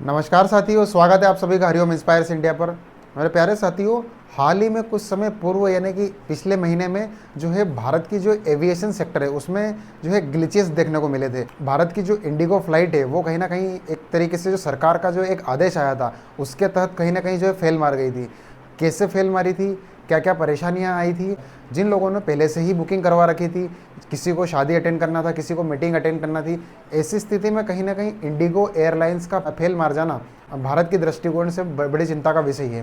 नमस्कार साथियों, स्वागत है आप सभी का हरिओम इंस्पायर्स इंडिया पर। मेरे प्यारे साथियों, हाल ही में कुछ समय पूर्व यानी कि पिछले महीने में जो है भारत की जो एविएशन सेक्टर है उसमें जो है ग्लिचेस देखने को मिले थे। भारत की जो इंडिगो फ्लाइट है वो कहीं ना कहीं एक तरीके से जो सरकार का जो एक आदेश आया था उसके तहत कहीं ना कहीं जो है फेल मार गई थी। कैसे फेल मारी थी, क्या क्या परेशानियां आई थी, जिन लोगों ने पहले से ही बुकिंग करवा रखी थी, किसी को शादी अटेंड करना था, किसी को मीटिंग अटेंड करना थी, ऐसी स्थिति में कहीं ना कहीं इंडिगो एयरलाइंस का फेल मार जाना भारत की दृष्टिकोण से बड़ी चिंता का विषय है।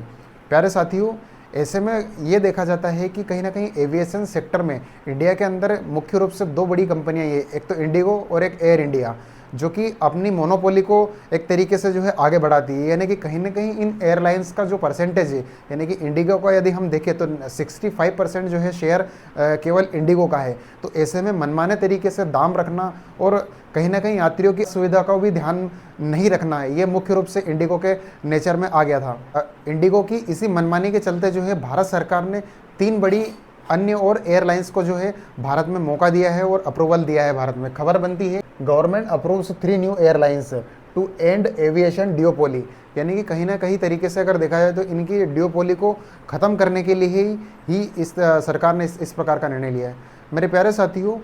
प्यारे साथियों, ऐसे में ये देखा जाता है कि कहीं ना कहीं एविएशन सेक्टर में इंडिया के अंदर मुख्य रूप से दो बड़ी कंपनियां ये, एक तो इंडिगो और एक एयर इंडिया, जो कि अपनी मोनोपोली को एक तरीके से जो है आगे बढ़ाती है। यानी कि कहीं ना कहीं इन एयरलाइंस का जो परसेंटेज है, यानी कि इंडिगो का यदि हम देखें तो 65% जो है शेयर केवल इंडिगो का है। तो ऐसे में मनमाने तरीके से दाम रखना और कहीं ना कहीं यात्रियों की सुविधा का भी ध्यान नहीं रखना है, ये मुख्य रूप से इंडिगो के नेचर में आ गया था। इंडिगो की इसी मनमानी के चलते जो है भारत सरकार ने 3 बड़ी अन्य और एयरलाइंस को जो है भारत में मौका दिया है और अप्रूवल दिया है। भारत में खबर बनती है, government approves 3 new airlines to end aviation duopoly. यानी कि कहीं ना कहीं तरीके से अगर देखा जाए तो इनकी डिओपोली को ख़त्म करने के लिए ही इस सरकार ने इस प्रकार का निर्णय लिया है। मेरे प्यारे साथियों,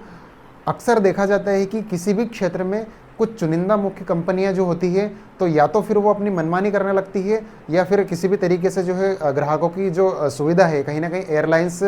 अक्सर देखा जाता है कि किसी भी क्षेत्र में कुछ चुनिंदा मुख्य कंपनियां जो होती है तो या तो फिर वो अपनी मनमानी करने लगती है या फिर किसी भी तरीके से जो है ग्राहकों की जो सुविधा है, कहीं ना कहीं एयरलाइंस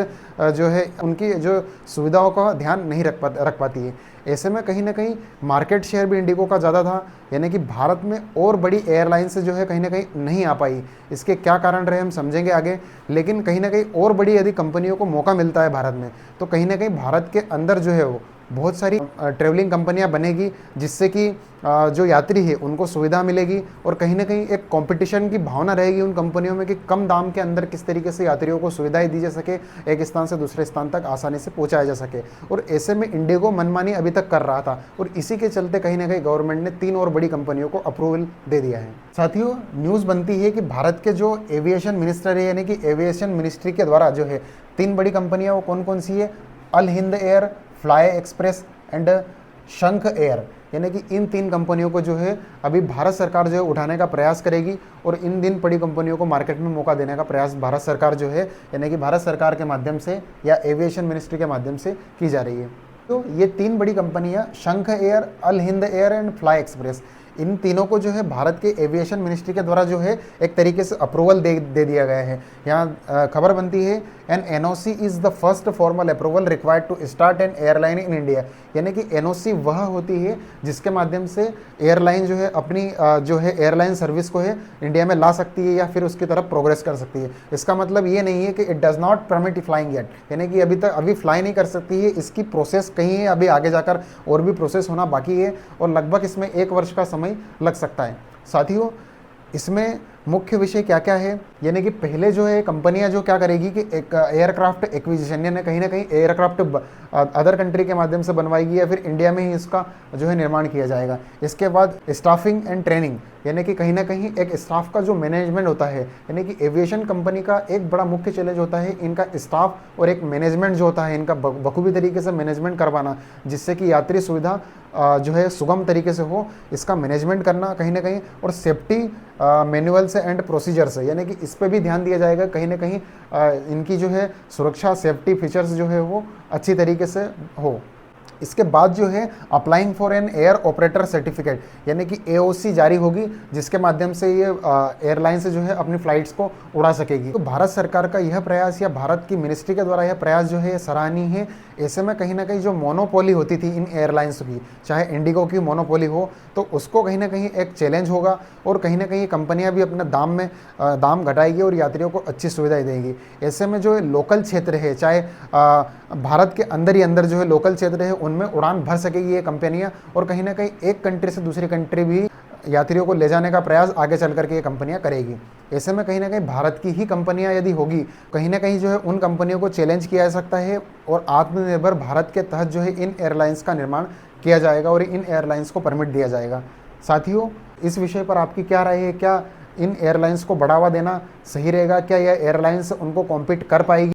जो है उनकी जो सुविधाओं का ध्यान नहीं रख पाती है। ऐसे में कहीं ना कहीं मार्केट शेयर भी इंडिगो का ज़्यादा था, यानी कि भारत में और बड़ी एयरलाइंस जो है कहीं ना कहीं नहीं आ पाई। इसके क्या कारण रहे हम समझेंगे आगे, लेकिन कहीं ना कहीं और बड़ी यदि कंपनियों को मौका मिलता है भारत में तो कहीं ना कहीं भारत के अंदर जो है वो बहुत सारी ट्रेवलिंग कंपनियां बनेगी, जिससे कि जो यात्री है उनको सुविधा मिलेगी और कहीं ना कहीं एक कंपटीशन की भावना रहेगी उन कंपनियों में कि कम दाम के अंदर किस तरीके से यात्रियों को सुविधाएं दी जा सके, एक स्थान से दूसरे स्थान तक आसानी से पहुंचाया जा सके। और ऐसे में इंडिगो मनमानी अभी तक कर रहा था और इसी के चलते कहीं ना कहीं गवर्नमेंट ने 3 और बड़ी कंपनियों को अप्रूवल दे दिया है। साथियों, न्यूज़ बनती है कि भारत के जो एविएशन मिनिस्टर है, यानी कि एविएशन मिनिस्ट्री के द्वारा जो है 3 बड़ी कंपनियां वो कौन कौन सी है, Al Hind Air, Fly Express and Shankh Air, यानी कि इन 3 कंपनियों को जो है अभी भारत सरकार जो है उठाने का प्रयास करेगी और इन दिन बड़ी कंपनियों को मार्केट में मौका देने का प्रयास भारत सरकार जो है यानी कि भारत सरकार के माध्यम से या एविएशन मिनिस्ट्री के माध्यम से की जा रही है। तो ये 3 बड़ी कंपनियां Shankh Air, Al Hind Air and Fly Express, इन तीनों को जो है भारत के एविएशन मिनिस्ट्री के द्वारा जो है एक तरीके से अप्रूवल दे दिया गया है। यहाँ खबर बनती है, an NOC is the first formal approval required to start an airline in India. यानी कि एनओसी वह होती है जिसके माध्यम से एयरलाइन जो है अपनी जो है एयरलाइन सर्विस को है इंडिया में ला सकती है या फिर उसकी तरफ प्रोग्रेस कर सकती है। इसका मतलब ये नहीं है कि it does not permit flying yet, यानी कि अभी फ्लाई नहीं कर सकती है, इसकी प्रोसेस कहीं है, अभी आगे जाकर और भी प्रोसेस होना बाकी है और लगभग इसमें 1 वर्ष का समय लग सकता है। साथियों, इसमें मुख्य विषय क्या क्या है, यानी कि पहले जो है कंपनियां जो क्या करेगी कि एक एयरक्राफ्ट एक्विजिशन यानी कहीं ना कहीं एयरक्राफ्ट अदर कंट्री के माध्यम से बनवाएगी या फिर इंडिया में ही इसका जो है निर्माण किया जाएगा। इसके बाद स्टाफिंग एंड ट्रेनिंग, यानी कि कहीं ना कहीं एक स्टाफ का जो मैनेजमेंट होता है, यानी कि एविएशन कंपनी का एक बड़ा मुख्य चैलेंज होता है इनका स्टाफ और एक मैनेजमेंट जो होता है इनका बखूबी तरीके से मैनेजमेंट करवाना, जिससे कि यात्री सुविधा जो है सुगम तरीके से हो, इसका मैनेजमेंट करना कहीं ना कहीं, और सेफ्टी मैनुअल से एंड प्रोसीजर से, यानी कि इस पे भी ध्यान दिया जाएगा कहीं ना कहीं इनकी जो है सुरक्षा सेफ्टी फीचर्स जो है वो अच्छी तरीके से हो। इसके बाद जो है applying for an air operator certificate, यानी कि एओसी जारी होगी जिसके माध्यम से ये एयरलाइन से जो है अपनी फ्लाइट्स को उड़ा सकेगी। तो भारत सरकार का यह प्रयास या भारत की मिनिस्ट्री के द्वारा यह प्रयास जो है सराहनीय है। ऐसे में कहीं ना कहीं जो मोनोपोली होती थी इन एयरलाइंस की, चाहे इंडिगो की मोनोपोली हो, तो उसको कहीं ना कहीं एक चैलेंज होगा और कहीं ना कहीं कंपनियां भी अपने दाम घटाएगी और यात्रियों को अच्छी सुविधाएं देंगी। ऐसे में जो लोकल क्षेत्र है, चाहे भारत के अंदर ही अंदर जो है लोकल क्षेत्र है, उनमें उड़ान भर सकेगी ये कंपनियां और कहीं ना कहीं एक कंट्री से दूसरी कंट्री भी यात्रियों को ले जाने का प्रयास आगे चल करके ये कंपनियां करेगी। ऐसे में कहीं ना कहीं भारत की ही कंपनियां यदि होगी, कहीं ना कहीं जो है उन कंपनियों को चैलेंज किया जा सकता है और आत्मनिर्भर भारत के तहत जो है इन एयरलाइंस का निर्माण किया जाएगा और इन एयरलाइंस को परमिट दिया जाएगा। साथियों, इस विषय पर आपकी क्या राय है? क्या इन एयरलाइंस को बढ़ावा देना सही रहेगा? क्या यह एयरलाइंस उनको कॉम्पीट कर पाएगी?